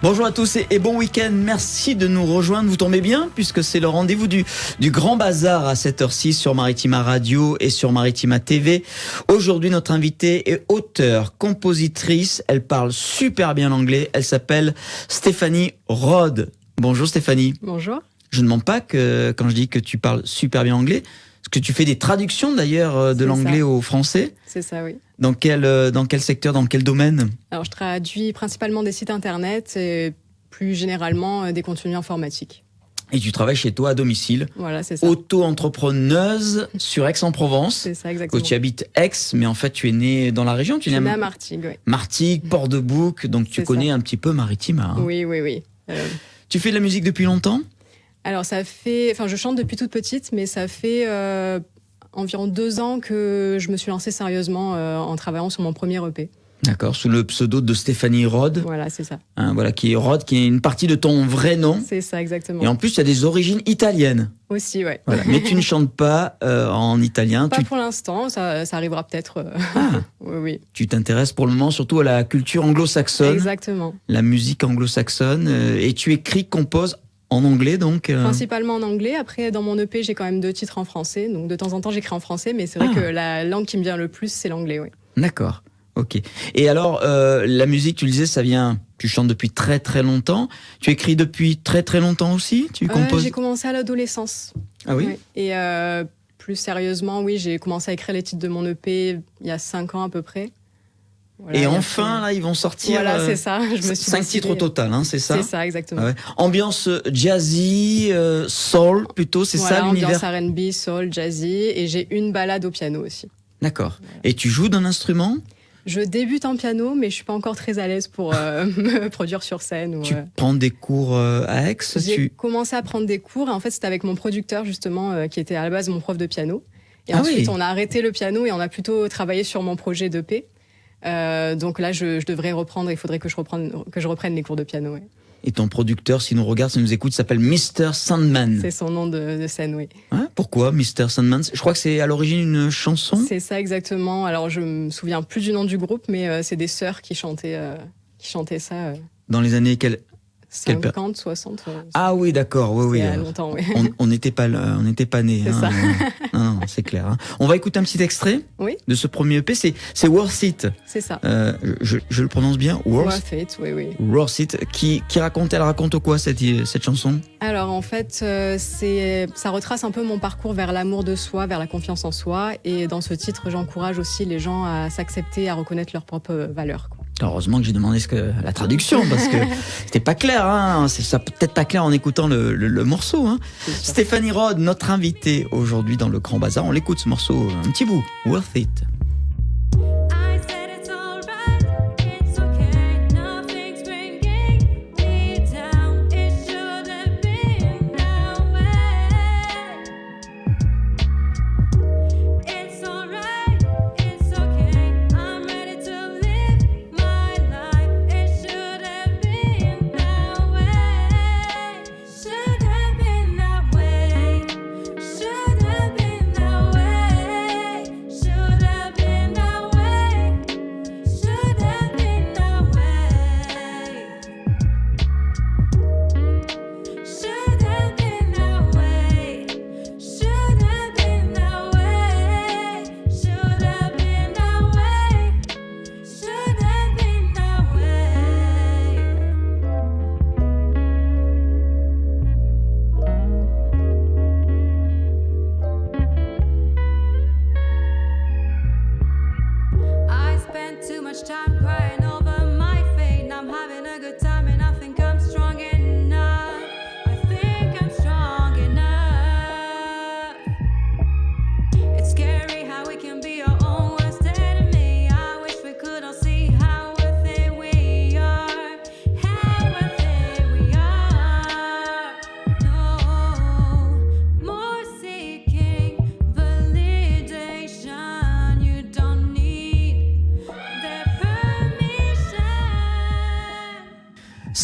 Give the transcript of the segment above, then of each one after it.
Bonjour à tous et bon week-end. Merci de nous rejoindre. Vous tombez bien puisque c'est le rendez-vous du Grand Bazar à 7h06 sur Maritima Radio et sur Maritima TV. Aujourd'hui, notre invitée est auteure, compositrice. Elle parle super bien l'anglais. Elle s'appelle Stéphanie Rhodes. Bonjour Stéphanie. Bonjour. Je ne mens pas que quand je dis que tu parles super bien anglais, parce que tu fais des traductions d'ailleurs de l'anglais au français. C'est ça, oui. Dans quel secteur, dans quel domaine ? Alors, je traduis principalement des sites internet et plus généralement des contenus informatiques. Et tu travailles chez toi à domicile. Voilà, c'est ça. Auto-entrepreneuse sur Aix-en-Provence. C'est ça, exactement. Tu habites Aix, mais en fait, tu es née dans la région. Je suis née à Martigues, oui. Martigues, Port-de-Bouc, donc tu connais un petit peu Maritima. Hein. Oui. Tu fais de la musique depuis longtemps ? Alors, je chante depuis toute petite, mais ça fait environ 2 ans que je me suis lancée sérieusement en travaillant sur mon premier EP. D'accord, sous le pseudo de Stéphanie Rhodes. Voilà, c'est ça. Qui est Rhodes, qui est une partie de ton vrai nom. C'est ça, exactement. Et en plus, tu as des origines italiennes. Aussi, ouais. Voilà. Mais tu ne chantes pas en italien. Pas pour l'instant, ça arrivera peut-être. Oui. Tu t'intéresses pour le moment surtout à la culture anglo-saxonne. Exactement. La musique anglo-saxonne. Et tu écris, composes en anglais, donc Principalement en anglais. Après, dans mon EP, j'ai quand même 2 titres en français. Donc, de temps en temps, j'écris en français. Mais c'est vrai que la langue qui me vient le plus, c'est l'anglais, oui. D'accord. Ok. Et alors, la musique, tu le disais, tu chantes depuis très très longtemps. Tu écris depuis très très longtemps aussi ? Tu composes ? J'ai commencé à l'adolescence. Ah oui ? Ouais. Et plus sérieusement, oui, j'ai commencé à écrire les titres de mon EP il y a 5 ans à peu près. Voilà, et enfin, là, ils vont sortir c'est ça. Je me suis 5 titres au total, hein, c'est ça ? C'est ça, exactement. Ah ouais. Ambiance jazzy, soul plutôt, c'est ça l'univers ? Ambiance R&B, soul, jazzy. Et j'ai une balade au piano aussi. D'accord. Voilà. Et tu joues d'un instrument ? Je débute en piano, mais je suis pas encore très à l'aise pour me produire sur scène. Tu prends des cours à Aix ? J'ai commencé à prendre des cours, et en fait, c'était avec mon producteur, justement, qui était à la base mon prof de piano. Et ensuite, on a arrêté le piano et on a plutôt travaillé sur mon projet d'EP. Donc là, je devrais reprendre, il faudrait que je reprenne les cours de piano. Ouais. Et ton producteur, s'il nous regarde, s'il nous écoute, s'appelle Mr. Sandman. C'est son nom de scène, oui. Hein ? Pourquoi Mr. Sandman ? Je crois que c'est à l'origine une chanson. C'est ça, exactement. Alors, je me souviens plus du nom du groupe, mais c'est des sœurs qui chantaient ça. Dans les années 50, 60. Ah oui, d'accord. Oui. Il y a longtemps, oui. On n'était pas nés. C'est ça. Non, c'est clair. Hein. On va écouter un petit extrait de ce premier EP. C'est Worth It. C'est ça. Je le prononce bien. Worth It, oui. Worth It. Elle raconte quoi cette chanson ? Alors en fait, ça retrace un peu mon parcours vers l'amour de soi, vers la confiance en soi. Et dans ce titre, j'encourage aussi les gens à s'accepter, à reconnaître leurs propres valeurs. Heureusement que j'ai demandé la traduction, parce que c'était pas clair, hein. Ça peut-être pas clair en écoutant le morceau, hein. Stéphanie Rhodes, notre invitée aujourd'hui dans le Grand Bazar. On l'écoute ce morceau, un petit bout. Worth It. Should have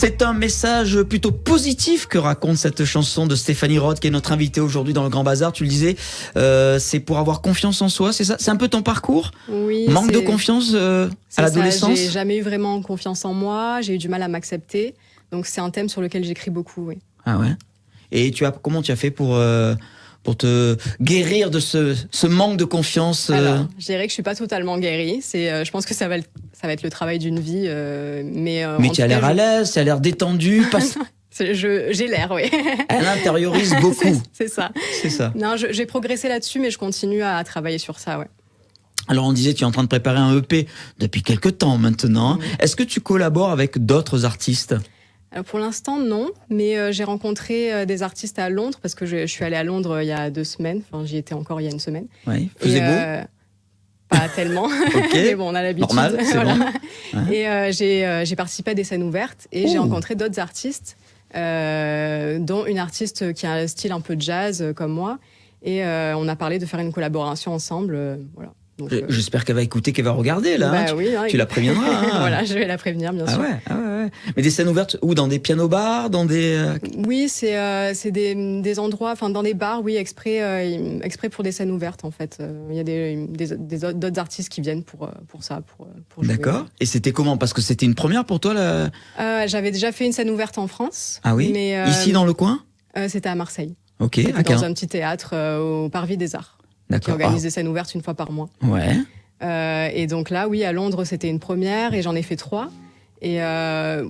C'est un message plutôt positif que raconte cette chanson de Stéphanie Rode, qui est notre invitée aujourd'hui dans le Grand Bazar. Tu le disais, c'est pour avoir confiance en soi, c'est ça? C'est un peu ton parcours? Oui. Manque de confiance à l'adolescence? J'ai jamais eu vraiment confiance en moi, j'ai eu du mal à m'accepter. Donc c'est un thème sur lequel j'écris beaucoup, oui. Ah ouais? Et comment tu as fait pour te guérir de ce manque de confiance? Alors, je dirais que je suis pas totalement guérie. Je pense que ça va être le travail d'une vie. Mais tu as l'air à l'aise, tu as l'air détendu. J'ai l'air, oui. Elle intériorise beaucoup. C'est ça. C'est ça. Non, j'ai progressé là-dessus, mais je continue à travailler sur ça, ouais. Alors on disait, tu es en train de préparer un EP depuis quelques temps maintenant. Est-ce que tu collabores avec d'autres artistes? Pour l'instant, non, mais j'ai rencontré des artistes à Londres, parce que je suis allée à Londres il y a 2 semaines, enfin j'y étais encore il y a 1 semaine. Oui, faisait beau? Pas tellement, mais bon, on a l'habitude. Normal, c'est voilà. bon. Ouais. Et j'ai participé à des scènes ouvertes, et j'ai rencontré d'autres artistes, dont une artiste qui a un style un peu jazz comme moi, et on a parlé de faire une collaboration ensemble, voilà. Donc, j'espère qu'elle va écouter, qu'elle va regarder là. Bah, oui, tu la préviendras. Hein. Voilà, je vais la prévenir, bien sûr. Ouais. Mais des scènes ouvertes où? Dans des pianos-bars, dans des... Oui, c'est des endroits, enfin dans des bars, oui, exprès pour des scènes ouvertes en fait. Il y a d'autres artistes qui viennent pour ça, pour jouer. D'accord. Et c'était comment? Parce que c'était une première pour toi là. J'avais déjà fait une scène ouverte en France. Ah oui. Mais, ici dans le coin? C'était à Marseille. Ok. Dans un petit théâtre au Parvis des Arts. Qui organise des scènes ouvertes 1 fois par mois. Ouais. Et donc là, oui, à Londres, c'était une première et j'en ai fait 3. Et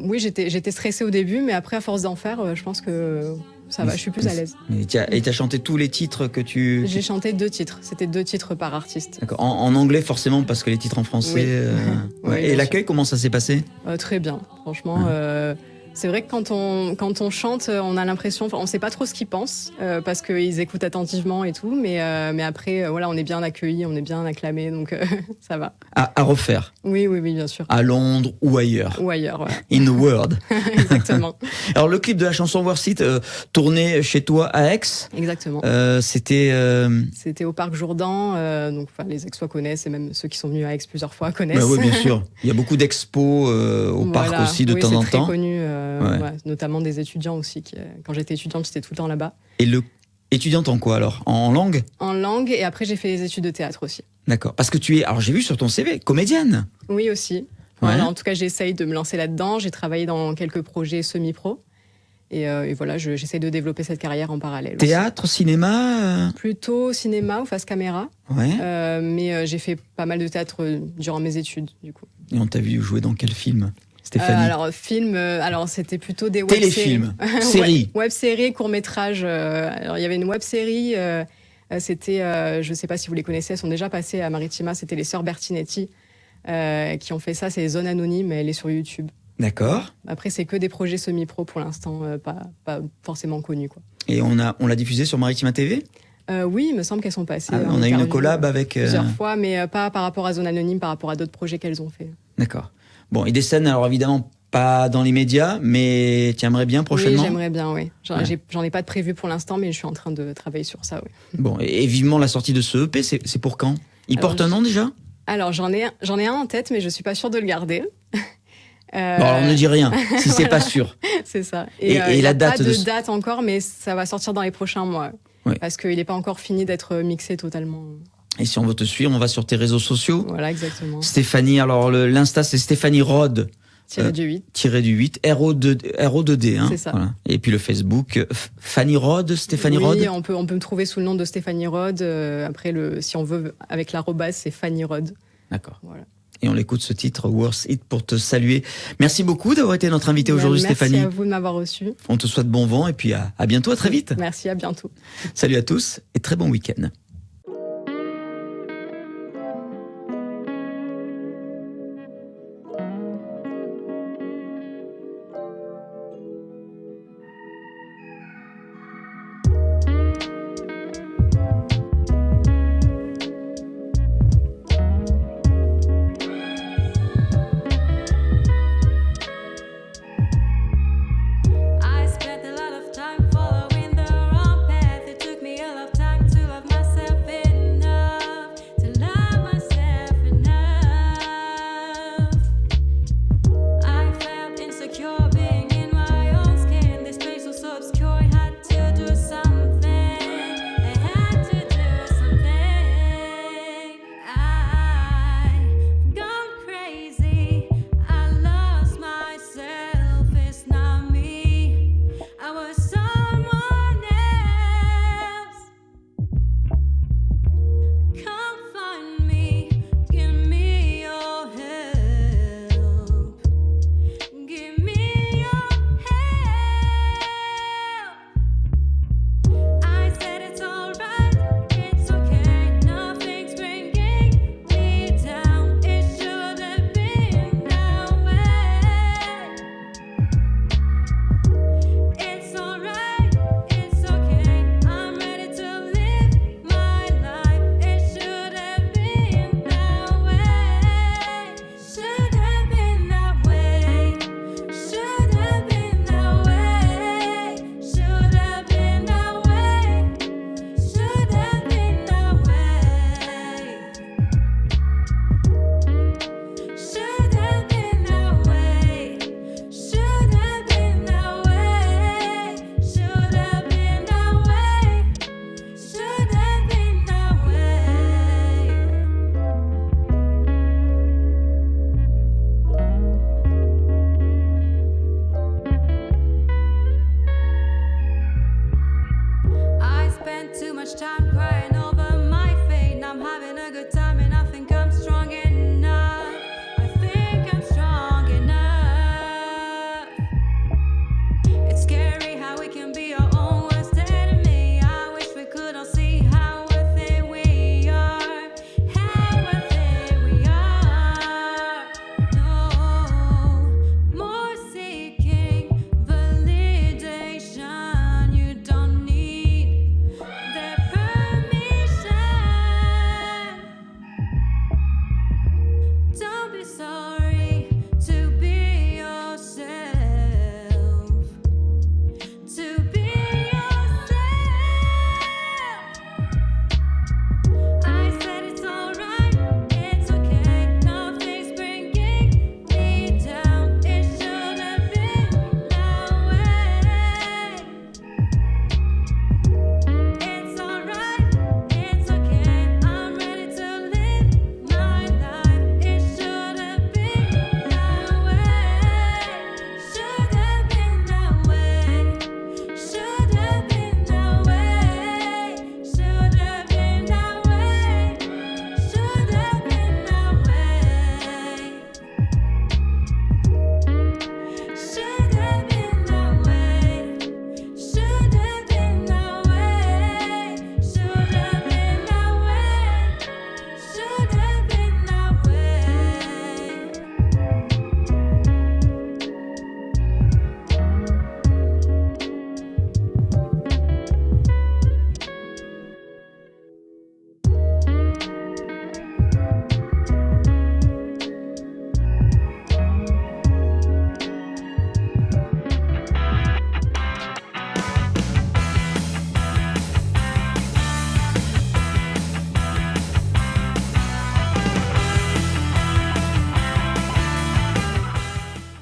oui, j'étais stressée au début, mais après, à force d'en faire, je pense que ça va, je suis plus à l'aise. Et tu as chanté tous les titres que tu... J'ai chanté 2 titres, c'était 2 titres par artiste. D'accord. En anglais, forcément, parce que les titres en français... Oui. Oui, et l'accueil, comment ça s'est passé? Très bien, franchement... C'est vrai que quand on chante, on a l'impression, on ne sait pas trop ce qu'ils pensent, parce qu'ils écoutent attentivement et tout, mais après, voilà, on est bien accueillis, on est bien acclamés, donc ça va. À refaire? Oui, bien sûr. À Londres ou ailleurs? Ou ailleurs, ouais. In the world. Exactement. Alors, le clip de la chanson Worth It, tourné chez toi à Aix. Exactement. C'était au Parc Jourdan, donc les Aixois connaissent, et même ceux qui sont venus à Aix plusieurs fois connaissent. Oui, bien sûr. Il y a beaucoup d'expos au parc aussi de temps en temps. C'est très connu. Notamment des étudiants aussi. Quand j'étais étudiante, j'étais tout le temps là-bas. Et étudiante en quoi alors? En langue? En langue, et après j'ai fait des études de théâtre aussi. D'accord. Parce que tu es, alors j'ai vu sur ton CV, comédienne. Oui, aussi. Voilà, en tout cas, j'essaye de me lancer là-dedans. J'ai travaillé dans quelques projets semi-pro. Et voilà, j'essaie de développer cette carrière en parallèle. Théâtre, cinéma Plutôt cinéma ou face caméra. Ouais. Mais j'ai fait pas mal de théâtre durant mes études, du coup. Et on t'a vu jouer dans quel film, Stéphanie? Alors c'était plutôt des web-séries. Téléfilms, séries. Web-séries, courts-métrages. Alors il y avait une web-série, c'était, je ne sais pas si vous les connaissez, elles sont déjà passées à Maritima, c'était les sœurs Bertinetti qui ont fait ça, c'est Zone Anonyme, elle est sur YouTube. D'accord. Après, c'est que des projets semi-pro pour l'instant, pas forcément connus, quoi. Et on l'a diffusé sur Maritima TV? Oui, il me semble qu'elles sont passées. On a une collab avec... Plusieurs fois, mais pas par rapport à Zone Anonyme, par rapport à d'autres projets qu'elles ont fait. D'accord. Bon, et des scènes, alors évidemment, pas dans les médias, mais tu aimerais bien prochainement? Oui, j'aimerais bien, oui. J'en ai pas de prévu pour l'instant, mais je suis en train de travailler sur ça, oui. Bon, et vivement la sortie de ce EP, c'est pour quand? Il porte un nom déjà? Alors, j'en ai un en tête, mais je suis pas sûre de le garder. Bon, alors ne dis rien, si c'est pas sûr. C'est ça. Et la date pas de date encore, mais ça va sortir dans les prochains mois. Oui. Parce qu'il n'est pas encore fini d'être mixé totalement. Et si on veut te suivre, on va sur tes réseaux sociaux. Voilà, exactement. Stéphanie, alors l'Insta, c'est Stéphanie Rode. -8. RO2D. Hein, c'est ça. Voilà. Et puis le Facebook, Fanny Rode, Stéphanie Rode. Oui, on peut me trouver sous le nom de Stéphanie Rode. Après, si on veut, avec l'arrobase, c'est Fanny Rode. D'accord. Voilà. Et on écoute ce titre, Worth It, pour te saluer. Merci beaucoup d'avoir été notre invitée aujourd'hui, Stéphanie. Merci à vous de m'avoir reçu. On te souhaite bon vent et puis à bientôt, à très vite. Merci, à bientôt. Salut à tous et très bon week-end. I spent a lot of time following the wrong path. It took me a lot of time to love myself. much time crying